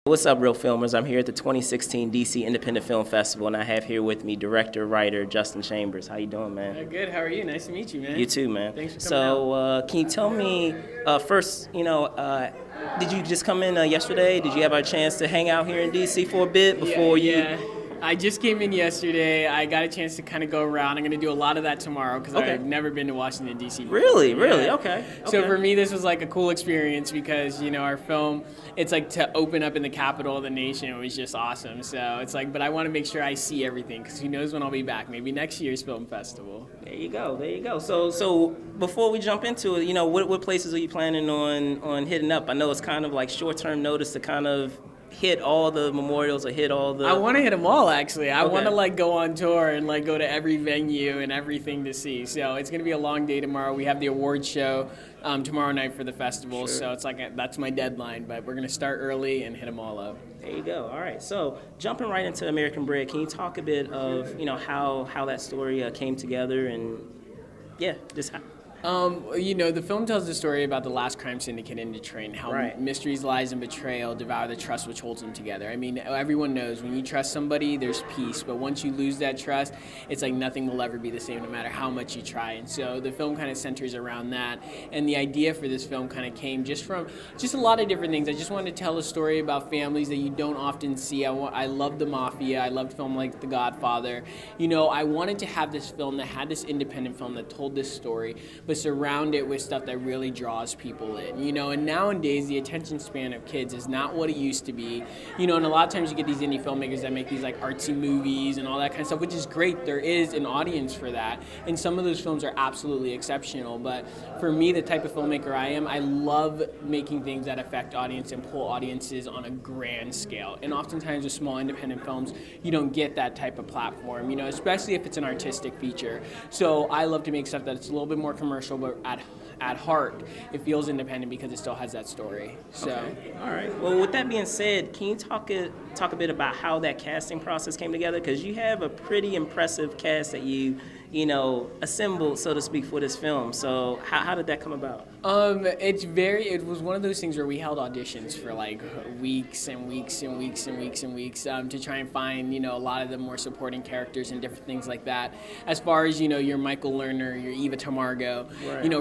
What's up, real filmers? I'm here at the 2016 DC Independent Film Festival, and I have here with me director, writer Justin Chambers. How you doing, man? Good. How are you? Nice to meet you, man. You too, man. Thanks for coming out. Can you tell me first? Did you just come in yesterday? Did you have a chance to hang out here in DC for a bit before you? Yeah. I just came in yesterday. I got a chance to kind of go around. I'm going to do a lot of that tomorrow because I've never been to Washington, D.C. before. Really? Yeah. Okay. So for me, this was like a cool experience because, our film, it's like to open up in the capital of the nation was just awesome. So it's like, but I want to make sure I see everything because who knows when I'll be back. Maybe next year's film festival. There you go. So before we jump into it, what places are you planning on hitting up? I know it's kind of like short-term notice to kind of hit all the memorials or hit all the... I want to hit them all, actually. I want to go on tour and go to every venue and everything to see. So it's going to be a long day tomorrow. We have the awards show tomorrow night for the festival. Sure. So it's that's my deadline, but we're going to start early and hit them all up. There you go. All right. So jumping right into American Bread, can you talk a bit of how that story came together and just how... the film tells the story about the last crime syndicate in Detroit and how mysteries, lies, and betrayal devour the trust which holds them together. I mean, everyone knows when you trust somebody, there's peace. But once you lose that trust, it's like nothing will ever be the same no matter how much you try. And so the film kind of centers around that. And the idea for this film kind of came just from a lot of different things. I just wanted to tell a story about families that you don't often see. I love the mafia. I loved film like The Godfather. I wanted to have this film that had this independent film that told this story, but surround it with stuff that really draws people in, and nowadays the attention span of kids is not what it used to be, and a lot of times you get these indie filmmakers that make these like artsy movies and all that kind of stuff, which is great. There is an audience for that, and some of those films are absolutely exceptional, but for me, the type of filmmaker I am, I love making things that affect audience and pull audiences on a grand scale, and oftentimes with small independent films, you don't get that type of platform, especially if it's an artistic feature. So I love to make stuff that's a little bit more commercial, but at heart, it feels independent because it still has that story. So, okay. All right. Well, with that being said, can you talk a bit about how that casting process came together? Because you have a pretty impressive cast that you assembled, so to speak, for this film. So how did that come about? It was one of those things where we held auditions for like weeks and weeks and weeks and weeks and weeks to try and find, a lot of the more supporting characters and different things like that. As far as, your Michael Lerner, your Eva Tamargo,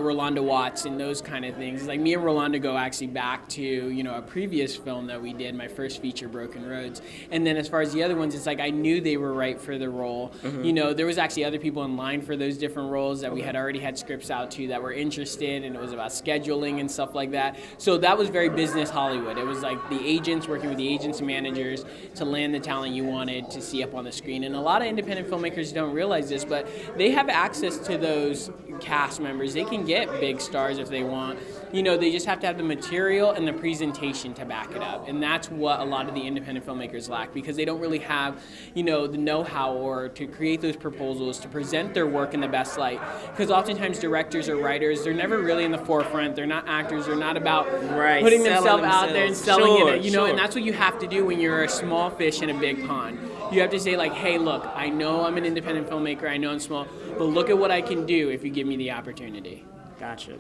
Rolando Watts and those kind of things. It's like me and Rolando go actually back to, a previous film that we did, my first feature, Broken Roads. And then as far as the other ones, it's like I knew they were right for the role. Mm-hmm. There was actually other people in line for those different roles that we had already had scripts out to that were interested, and it was about scheduling and stuff like that. So that was very business Hollywood. It was like the agents working with the agents and managers to land the talent you wanted to see up on the screen. And a lot of independent filmmakers don't realize this, but they have access to those cast members. They can get big stars if they want. They just have to have the material and the presentation to back it up. And that's what a lot of the independent filmmakers lack, because they don't really have, the know-how or to create those proposals, to present their work in the best light. Because oftentimes directors or writers, they're never really in the forefront. They're not actors. They're not about putting themselves out there and selling it. And that's what you have to do when you're a small fish in a big pond. You have to say like, hey, look, I know I'm an independent filmmaker. I know I'm small, but look at what I can do if you give me the opportunity. Gotcha.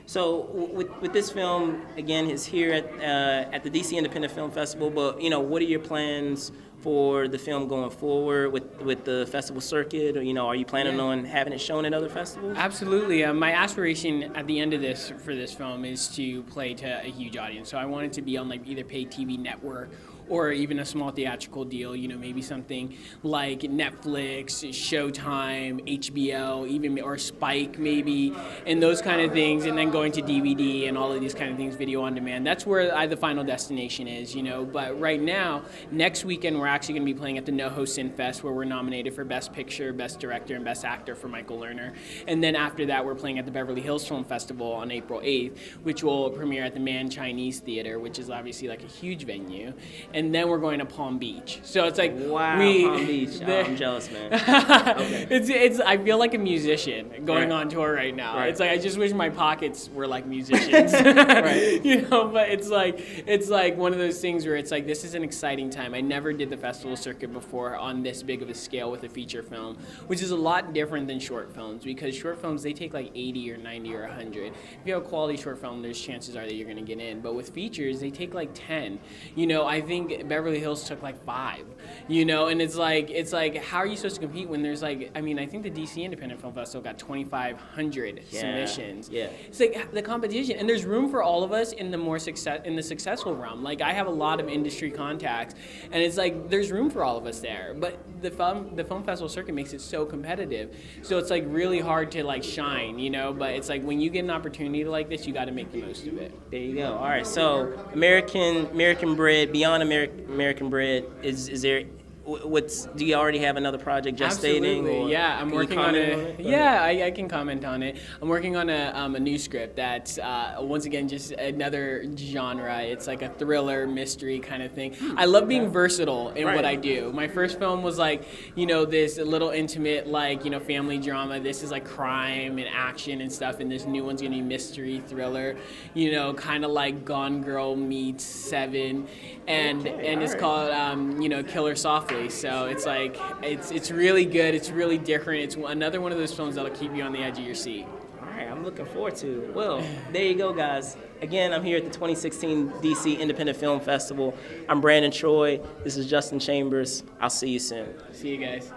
So with this film, again, it's here at the DC Independent Film Festival, but, what are your plans for the film going forward with the festival circuit? Or, are you planning on having it shown at other festivals? Absolutely. My aspiration at the end of for this film is to play to a huge audience. So I want it to be on like either paid TV network or even a small theatrical deal, maybe something like Netflix, Showtime, HBO, even or Spike maybe, and those kind of things, and then going to DVD and all of these kind of things, video on demand. That's where the final destination is, But right now, next weekend, we're actually going to be playing at the NoHo Sin Fest, where we're nominated for Best Picture, Best Director, and Best Actor for Michael Lerner. And then after that, we're playing at the Beverly Hills Film Festival on April 8th, which will premiere at the Man Chinese Theater, which is obviously like a huge venue. And and then we're going to Palm Beach. So it's like Wow, Palm Beach. Oh, I'm jealous, man. Okay. It's I feel like a musician going Right. on tour right now. Right. It's like I just wish my pockets were like musicians. Right. You know, but it's like one of those things where it's like this is an exciting time. I never did the festival circuit before on this big of a scale with a feature film, which is a lot different than short films, because short films, they take like 80 or 90 or 100. If you have a quality short film, there's chances are that you're going to get in. But with features, they take like 10. You know, I think Beverly Hills took like 5. You know, and it's like how are you supposed to compete when there's like, I mean, I think the DC Independent Film Festival got 2,500 submissions. Yeah. It's like the competition, and there's room for all of us in the successful realm. Like I have a lot of industry contacts, and it's like there's room for all of us there. But the film festival circuit makes it so competitive, so it's like really hard to like shine, you know. But it's like when you get an opportunity like this, you got to make the most of it. There you go. All right. So American Bread, beyond American Bread, is there? Do you already have another project gestating? Absolutely. Or Yeah, I'm can you working on comment it. Go Yeah, ahead. I can comment on it. I'm working on a new script that's once again just another genre. It's like a thriller mystery kind of thing. I love being versatile in what I do. My first film was like, you know, this little intimate, like, you know, family drama. This is like crime and action and stuff, and this new one's gonna be mystery thriller. You know, kind of like Gone Girl meets Seven, and it's called you know, Killer Softly. So it's like it's really good. It's really different. It's another one of those films that'll keep you on the edge of your seat. All right, I'm looking forward to it. Well, there you go, guys. Again, I'm here at the 2016 DC Independent Film Festival. I'm Brandon Troy. This is Justin Chambers. I'll see you soon. See you guys.